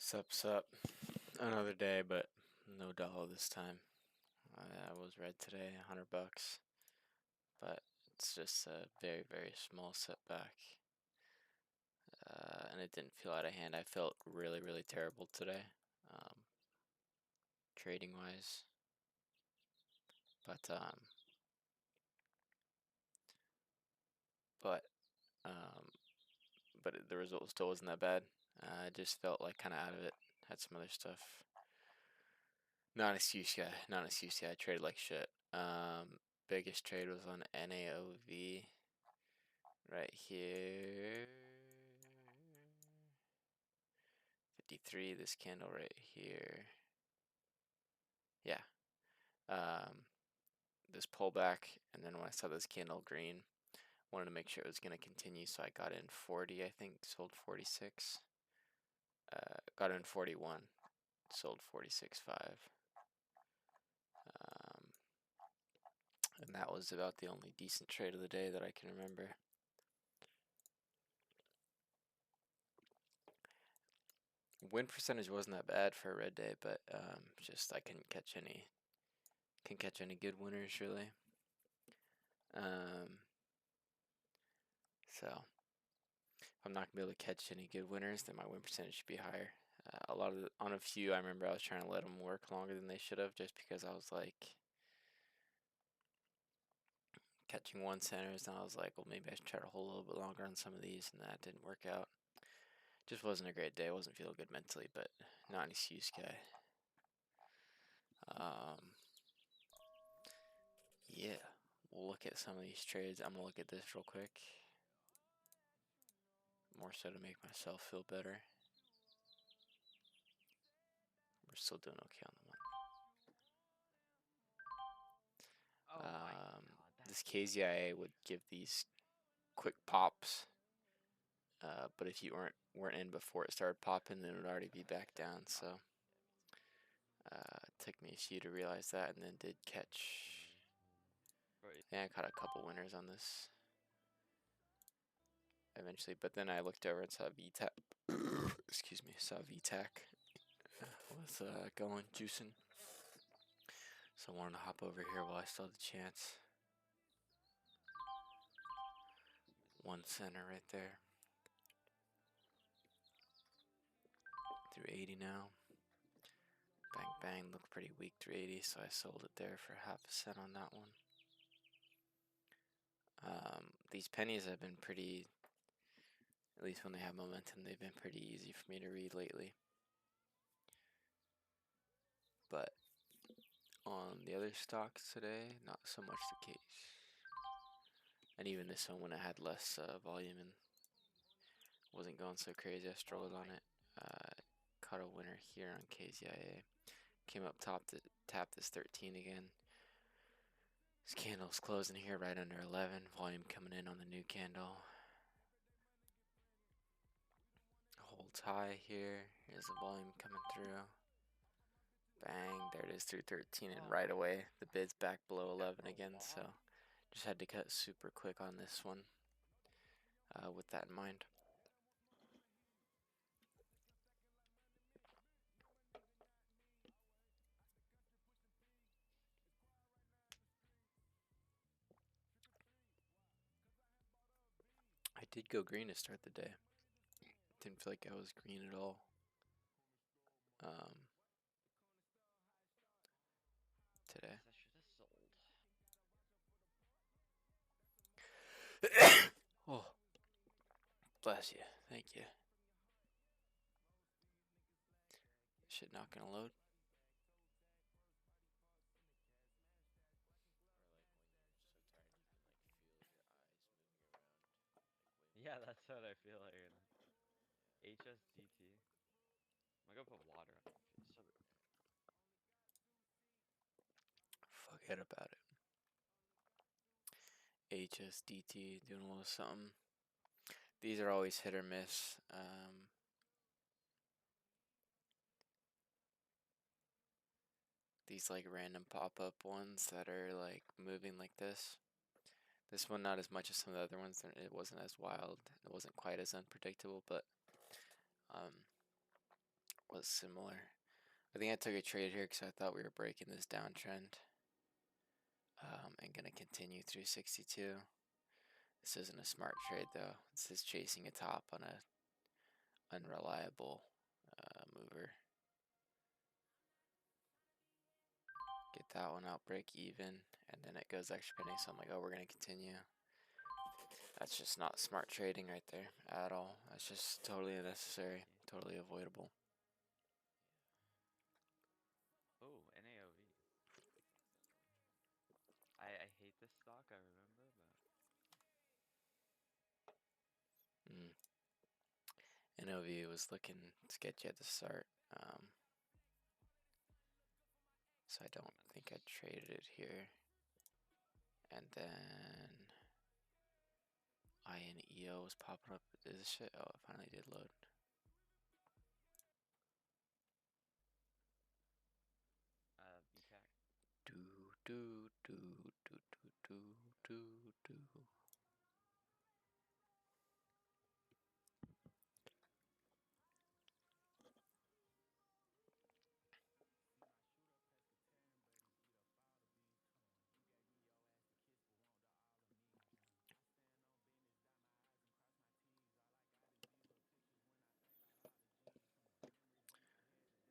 Sup. Another day, but no dollar this time. I was red today, $100, but it's just a very small setback. And it didn't feel out of hand. I felt really terrible today, um, trading wise. But um, but um, but the result still wasn't that bad. I just felt like kind of out of it. Had some other stuff. Not an excuse guy. Not an excuse guy. I traded like shit. Biggest trade was on NAOV right here. 53. This candle right here. Yeah. This pullback, and then when I saw this candle green, wanted to make sure it was going to continue, so I got in 40. I think sold 46. Got in 41. Sold 46.5. And that was about the only decent trade of the day that I can remember. Win percentage wasn't that bad for a red day, but just I couldn't catch any good winners really. So if I'm not gonna be able to catch any good winners, then my win percentage should be higher. On a few, I remember I was trying to let them work longer than they should have, just because I was like catching one centers, and I was like, well, maybe I should try to hold a little bit longer on some of these, and that didn't work out. Just wasn't a great day. I wasn't feeling good mentally, but not an excuse guy. Yeah, we'll look at some of these trades. I'm gonna look at this real quick, more so to make myself feel better. We're still doing okay on the one. This KZIA would give these quick pops, but if you weren't in before it started popping, then it would already be back down. So it took me a few to realize that, and then did catch. Yeah, I caught a couple winners on this eventually, but then I looked over and saw VTAC. Excuse me, saw VTAC was going juicing. So I wanted to hop over here while I still had the chance. One center right there. Through 80 now. Bang, looked pretty weak through 80, so I sold it there for half a cent on that one. These pennies have been pretty, at least when they have momentum, they've been pretty easy for me to read lately. But on the other stocks today, not so much the case. And even this one, when I had less volume and wasn't going so crazy, I struggled on it. Caught a winner here on KZIA. Came up top to tap this 13 again. This candle's closing here right under 11. Volume coming in on the new candle. Holds high here. Here's the volume coming through. Bang, there it is through 13, and right away the bid's back below 11 again, so just had to cut super quick on this one with that in mind. I did go green to start the day. Didn't feel like I was green at all. Today. Oh, bless you. Thank you. Shit not gonna load. Yeah, that's what I feel like. HSDT. I'm gonna go put water on it. Forget about it. HSDT doing a little something. These are always hit or miss. These like random pop-up ones that are like moving like this. This one not as much as some of the other ones. It wasn't as wild. It wasn't quite as unpredictable, but was similar. I think I took a trade here because I thought we were breaking this downtrend. And gonna continue through 62. This isn't a smart trade though. This is chasing a top on a unreliable mover. Get that one out, break even, and then it goes extra penny. So I'm like, oh, we're gonna continue. That's just not smart trading right there at all. That's just totally unnecessary, totally avoidable. Oh, NAOV. I hate this stock, I remember, but NOV was looking sketchy at the start, so I don't think I traded it here. And then INEO was popping up. Is this shit? Oh, it finally did load. BCAC. Do do do do do do do do.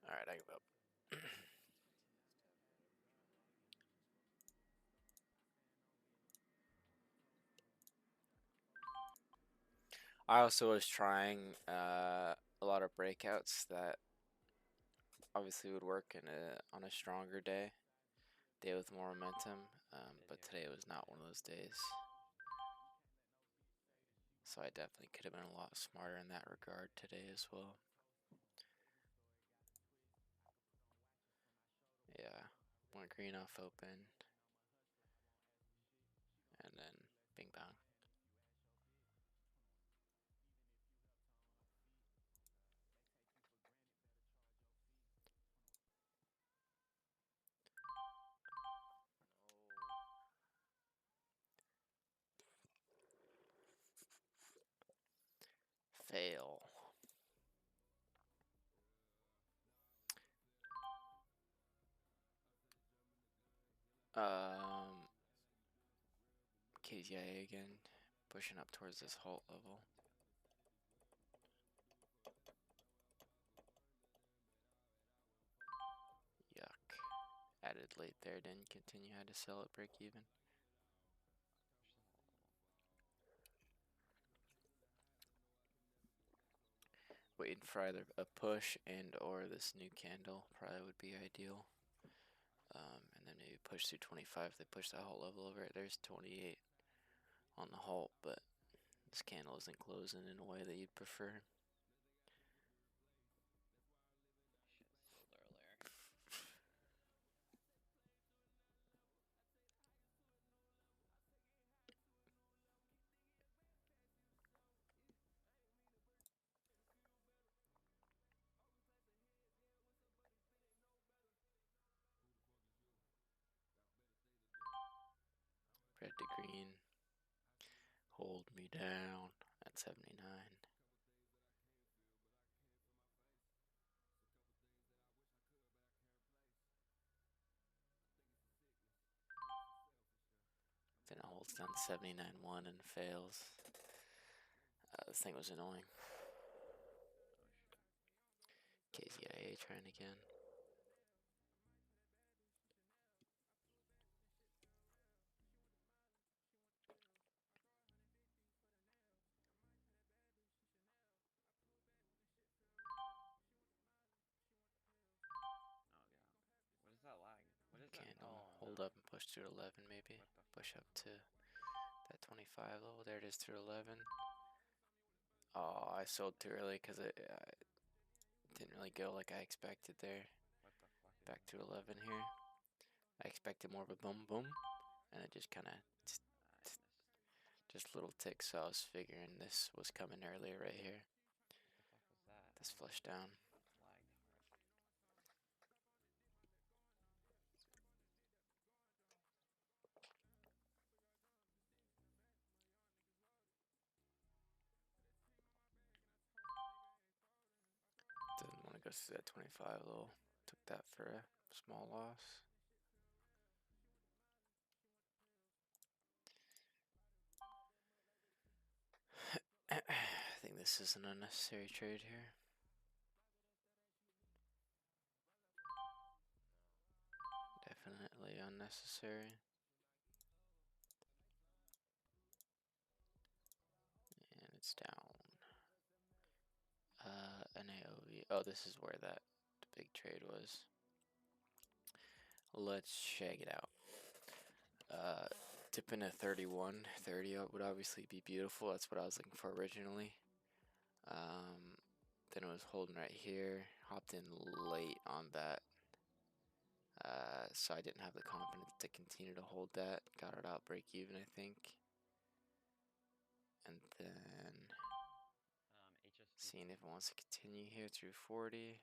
All right, I give up. I also was trying a lot of breakouts that obviously would work on a stronger day with more momentum, but today was not one of those days. So I definitely could have been a lot smarter in that regard today as well. Yeah, went green off open, and then bing bang. Fail. KZIA again, pushing up towards this halt level. Yuck. Added late there, didn't continue, had to sell it break even. Waiting for either a push and or this new candle probably would be ideal. And then maybe push through 25 if they push that halt level over it. There's 28 on the halt, but this candle isn't closing in a way that you'd prefer. Shit, sold earlier. Red to green. Hold me down at 79. Then it holds down 79.1 and fails. This thing was annoying. KZIA trying again. What is that lag? What is that? Candle. Oh, Hold no. up and push through 11 maybe. What the Push fuck? up to that 25 level. There it is through 11. Oh, I sold too early because it didn't really go like I expected there. What the fuck is Back that? to 11 here. I expected more of a boom boom, and it just kind of just little ticks. So I was figuring this was coming earlier right here. What the fuck was that? This flush down. Lagged hard. Didn't want to go this is at 25 a little. Took that for a small loss. I think this is an unnecessary trade here. Definitely unnecessary. And it's down. NAOV. Oh, this is where that big trade was. Let's check it out. Tipping a 31. 30 would obviously be beautiful. That's what I was looking for originally. Then it was holding right here. Hopped in late on that. So I didn't have the confidence to continue to hold that. Got it out break even, I think. And then seeing if it wants to continue here through 40.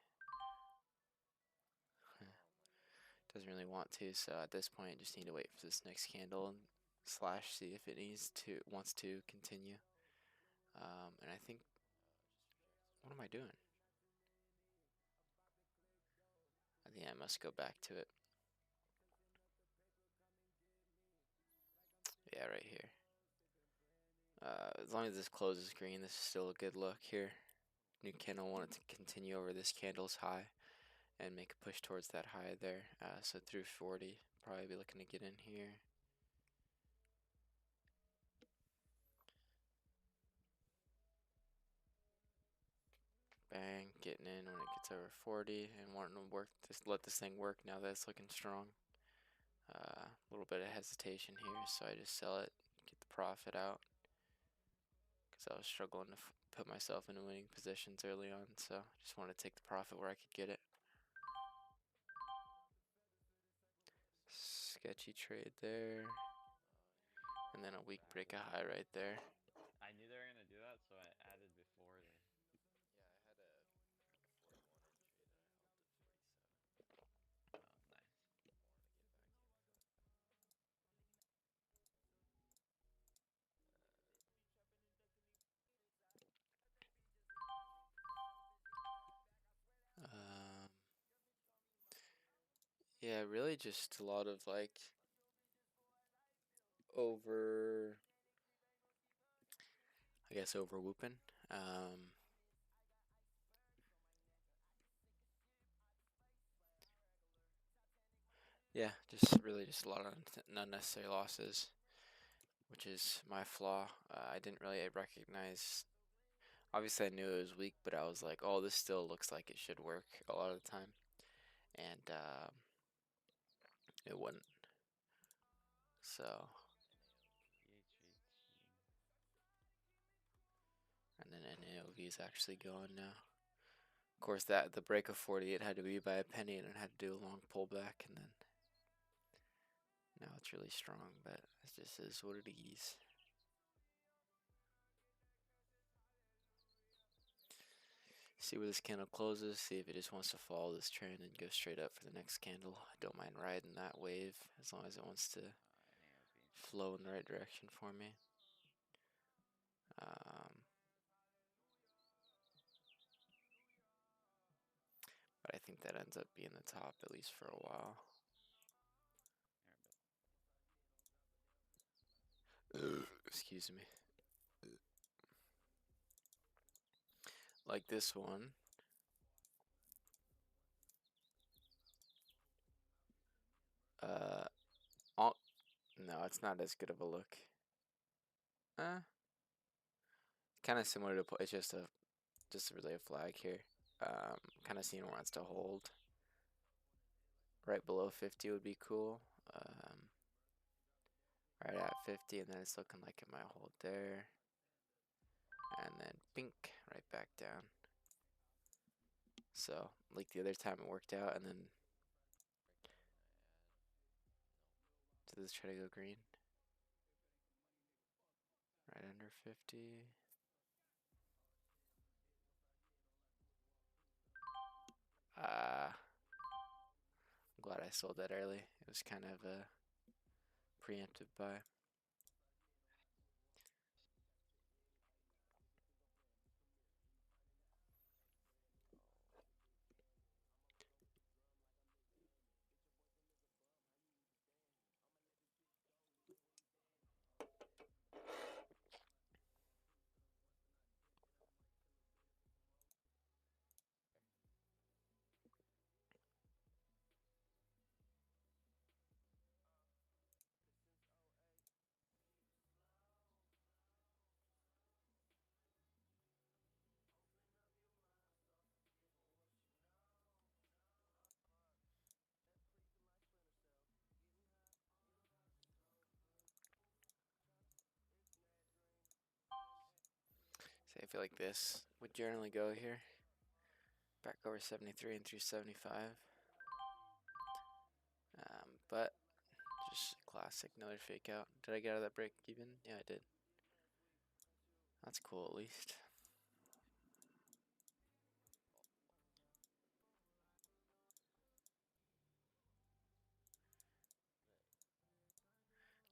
Doesn't really want to, so at this point just need to wait for this next candle and slash see if it wants to continue. And I think, what am I doing? I think I must go back to it. Yeah, right here. As long as this closes green, this is still a good look here. New candle wanted to continue over this candle's high and make a push towards that high there. So through 40, probably be looking to get in here. Bang, getting in when it gets over 40 and wanting to let this thing work now that it's looking strong. A little bit of hesitation here, so I just sell it, get the profit out. Because I was struggling to put myself into winning positions early on, so I just wanted to take the profit where I could get it. Sketchy trade there. And then a weak break a high right there. I knew they were gonna do that, so I added before they. Oh, nice. Yeah, really just a lot of like over, I guess, overwhooping. Yeah, just really just a lot of unnecessary losses, which is my flaw. I didn't really recognize. Obviously, I knew it was weak, but I was like, "Oh, this still looks like it should work" a lot of the time, and it wouldn't. So, and then NAOV is actually going now. Of course, that the break of 40, it had to be by a penny, and it had to do a long pullback, and then now it's really strong, but it just is what it is. See where this candle closes, see if it just wants to follow this trend and go straight up for the next candle. I don't mind riding that wave as long as it wants to flow in the right direction for me. But I think that ends up being the top, at least for a while. Excuse me. Like this one. Uh, no, it's not as good of a look. Kind of similar to, it's just really a flag here. Kind of seeing where it wants to hold. Right below 50 would be cool. Right at 50, and then it's looking like it might hold there. And then pink, right back down. So, like the other time it worked out, and then did this try to go green? Right under 50. I'm glad I sold that early. It was kind of a preemptive buy. I feel like this would generally go here. Back over 73 and through 75. But just classic, another fake out. Did I get out of that break even? Yeah, I did. That's cool at least.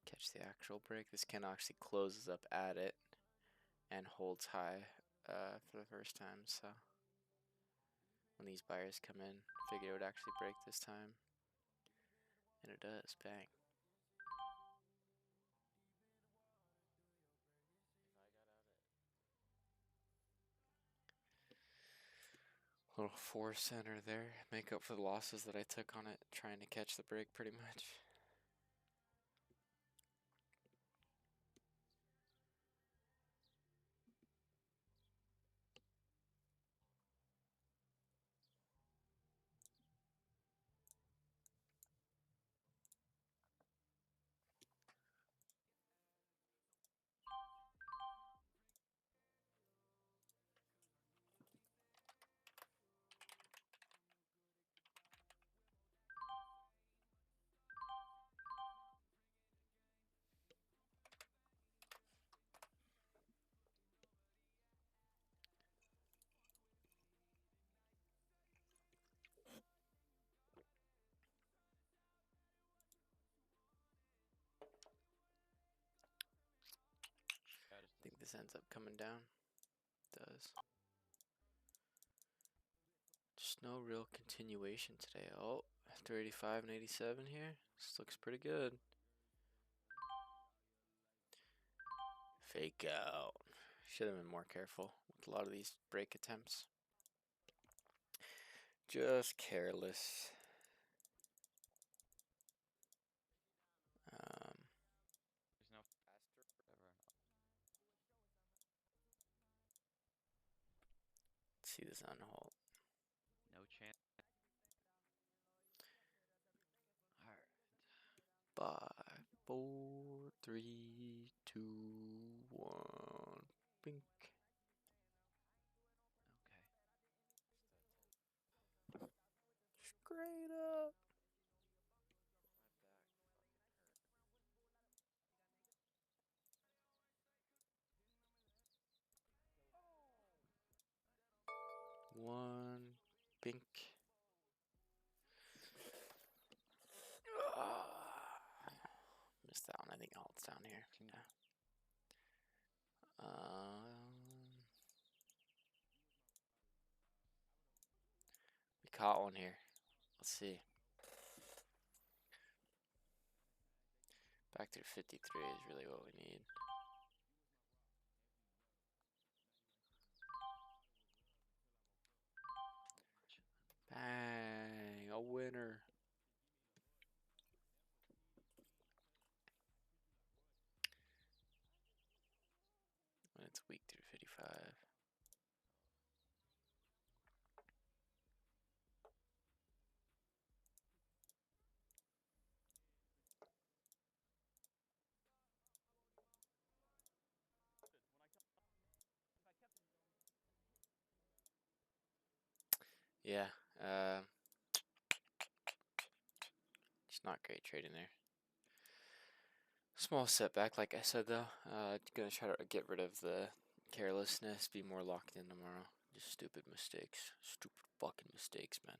Catch the actual break. This can actually closes up at it and holds high for the first time. So when these buyers come in, figure it would actually break this time. And it does. Bang. Little 4 center there. Make up for the losses that I took on it trying to catch the break pretty much. I think this ends up coming down. It does. Just no real continuation today. Oh, after 85 and 87 here. This looks pretty good. Fake out. Should have been more careful with a lot of these break attempts. Just careless. There's no faster ever. Let's see this unhold. No chance. Alright. 5, 4, 3, 2, 1. Bink. Okay. Straight up. One. Bink. Missed that one. I think I'll hold down here. Yeah. We caught one here. Let's see. Back through 53 is really what we need. Bang, a winner. When it's weak through 55. Yeah, it's not great trading there. Small setback, like I said though. Gonna try to get rid of the carelessness, be more locked in tomorrow. Just stupid mistakes. Stupid fucking mistakes, man.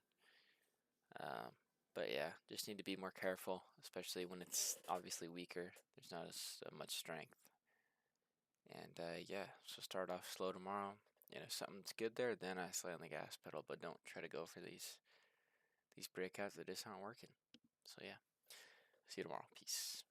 But yeah, just need to be more careful, especially when it's obviously weaker. There's not as much strength. And yeah, so start off slow tomorrow. And if something's good there, then I slide on the gas pedal. But don't try to go for these breakouts that just aren't working. So yeah, see you tomorrow. Peace.